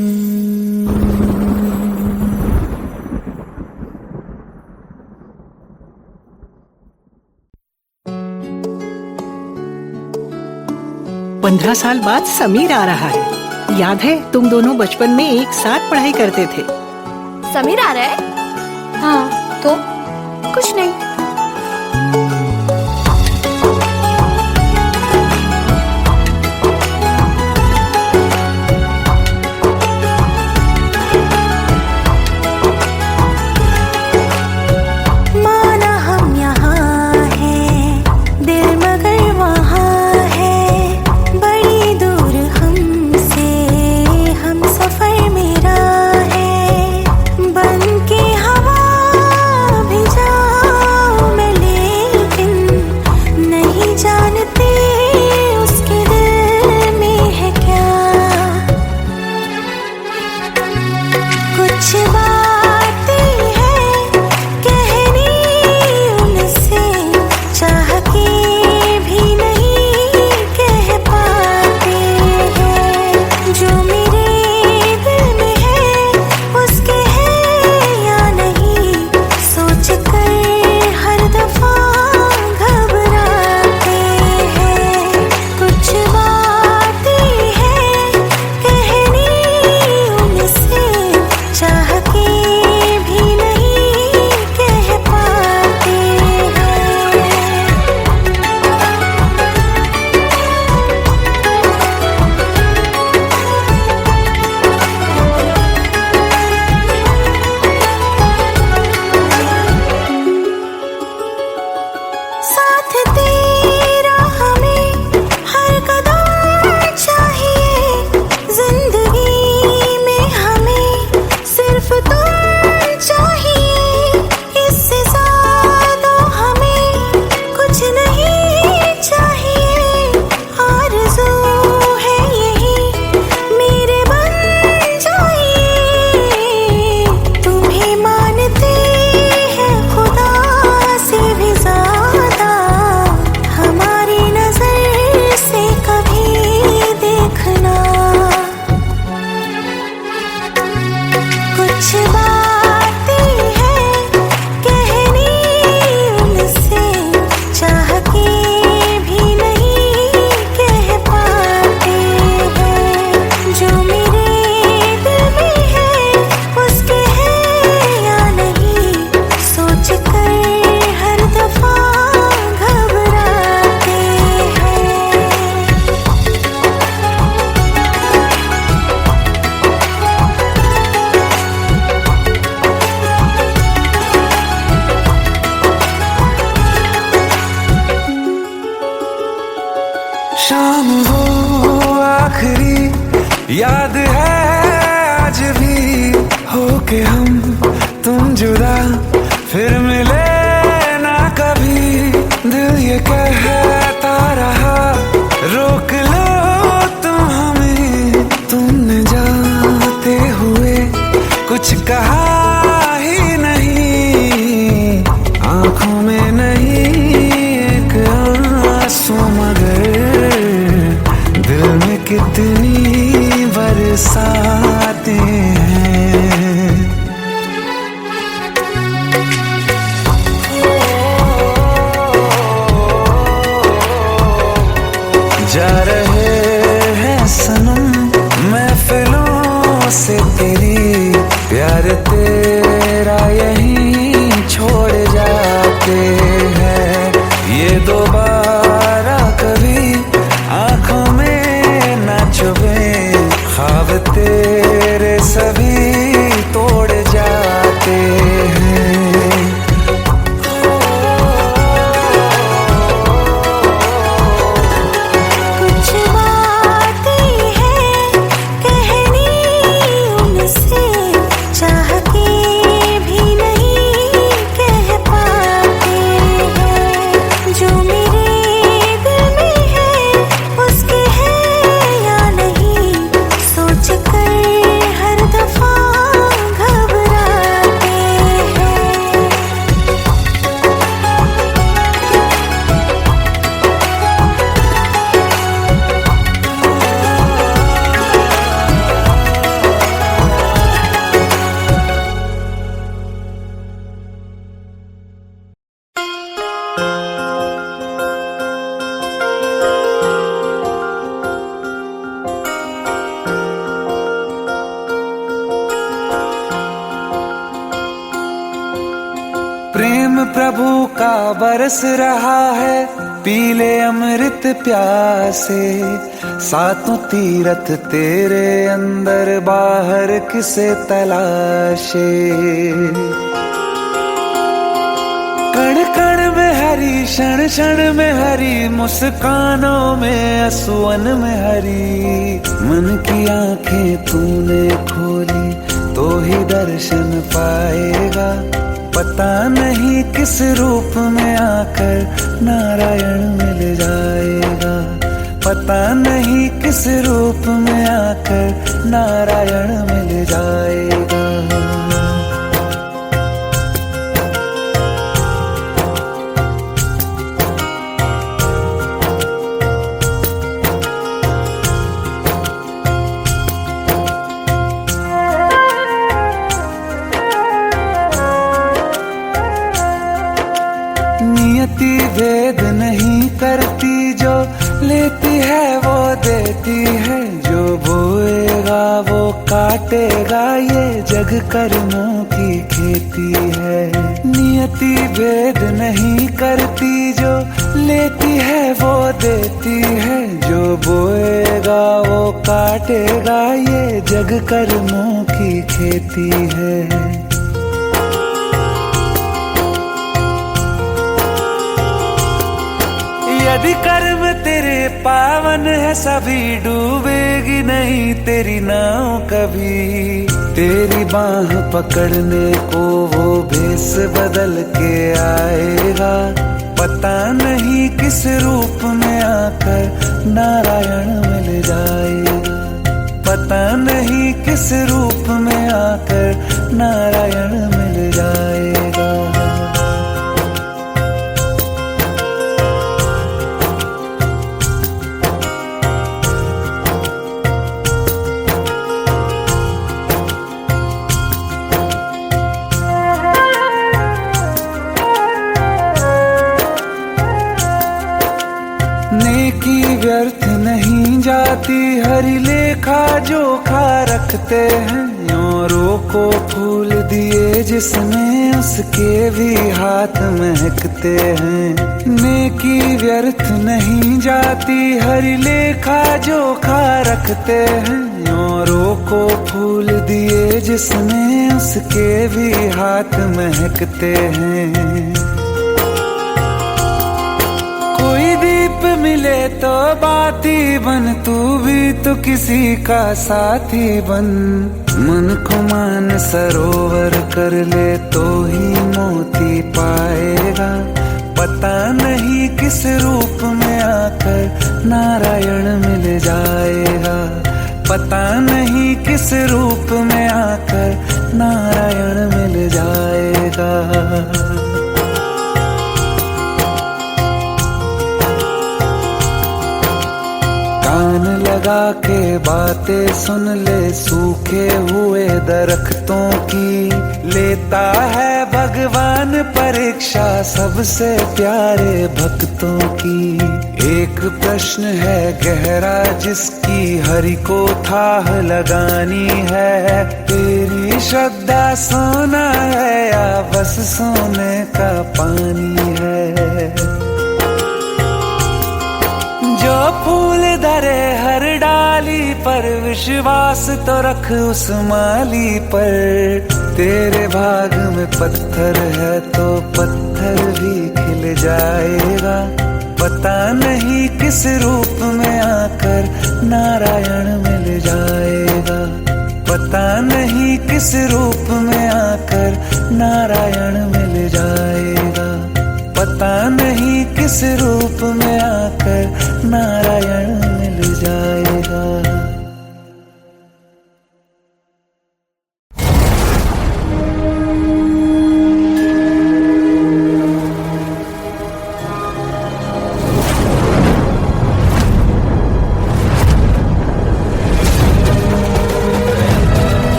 पंद्रह साल बाद समीर आ रहा है। याद है तुम दोनों बचपन में एक साथ पढ़ाई करते थे। समीर आ रहा है? हाँ तो कुछ नहीं। चाह के होके हम तुम जुदा फिर मिले ना कभी, दिल ये कहता रहा रोक लो तुम हमें, तुमने जाते हुए कुछ कहा ही नहीं, आंखों में नहीं एक आंसू मगर दिल में कितनी बरसाते हैं। जा रहे हैं सनम महफिलों से तेरी, प्यार तेरा यहीं छोड़ जाते हैं, ये दोबारा कभी आंखों में ना चुभे, ख्वाब तेरे सभी तोड़ जाते हैं। कुछ बातें हैं कहनी उनसे, चाह के भी नहीं कह पाते हैं, जो मेरे दिल में है उसके है या नहीं, सोच कर हर दफा घबराते हैं। प्रेम प्रभु का बरस रहा है, पीले अमृत प्यासे, सातों तीरथ तेरे अंदर बाहर किसे तलाशे, कण कण में हरी क्षण क्षण में हरी, मुस्कानों में असुवन में हरी, मन की आंखें तूने खोली तो ही दर्शन पाएगा, पता नहीं किस रूप में आकर नारायण मिल जाएगा, पता नहीं किस रूप में आकर नारायण मिल जाएगा। नियति भेद नहीं करती, जो लेती है वो देती है, जो बोएगा वो काटेगा, ये जग कर्मों की खेती है। नियति भेद नहीं करती, जो लेती है वो देती है, जो बोएगा वो काटेगा, ये जग कर्मों की खेती है। यदि कर्म तेरे पावन है सभी, डूबेगी नहीं तेरी नाव कभी, तेरी बाह पकड़ने को वो भेष बदल के आएगा, पता नहीं किस रूप में आकर नारायण मिल जाएगा, पता नहीं किस रूप में आकर नारायण मिल जाएगा। नेकी व्यर्थ नहीं जाती, हरि लेखा जोखा रखते हैं, औरों को फूल दिए जिसमें उसके भी हाथ महकते हैं। नेकी व्यर्थ नहीं जाती, हरि लेखा जोखा रखते हैं, औरों को फूल दिए जिसमें उसके भी हाथ महकते हैं। कोई दीप मिले तो बाती बन, तू भी तो किसी का साथी बन। मन को मान सरोवर कर ले तो ही मोती पाएगा। पता नहीं किस रूप में आकर नारायण मिल जाएगा। पता नहीं किस रूप में आकर नारायण मिल जाएगा। कान लगा के बातें सुन ले सूखे हुए दरख्तों की। लेता है भगवान परीक्षा सबसे प्यारे भक्तों की। एक प्रश्न है गहरा जिसकी हरि को थाह लगानी है। तेरी श्रद्धा सोना है या बस सोने का पानी है। जो फूल धरे हर डाली पर विश्वास तो रख उस माली पर। तेरे भाग में पत्थर है तो पत्थर भी खिल जाएगा। पता नहीं किस रूप में आकर नारायण मिल जाएगा। पता नहीं किस रूप में आकर नारायण मिल जाएगा। पता नहीं किस रूप में आकर नारायण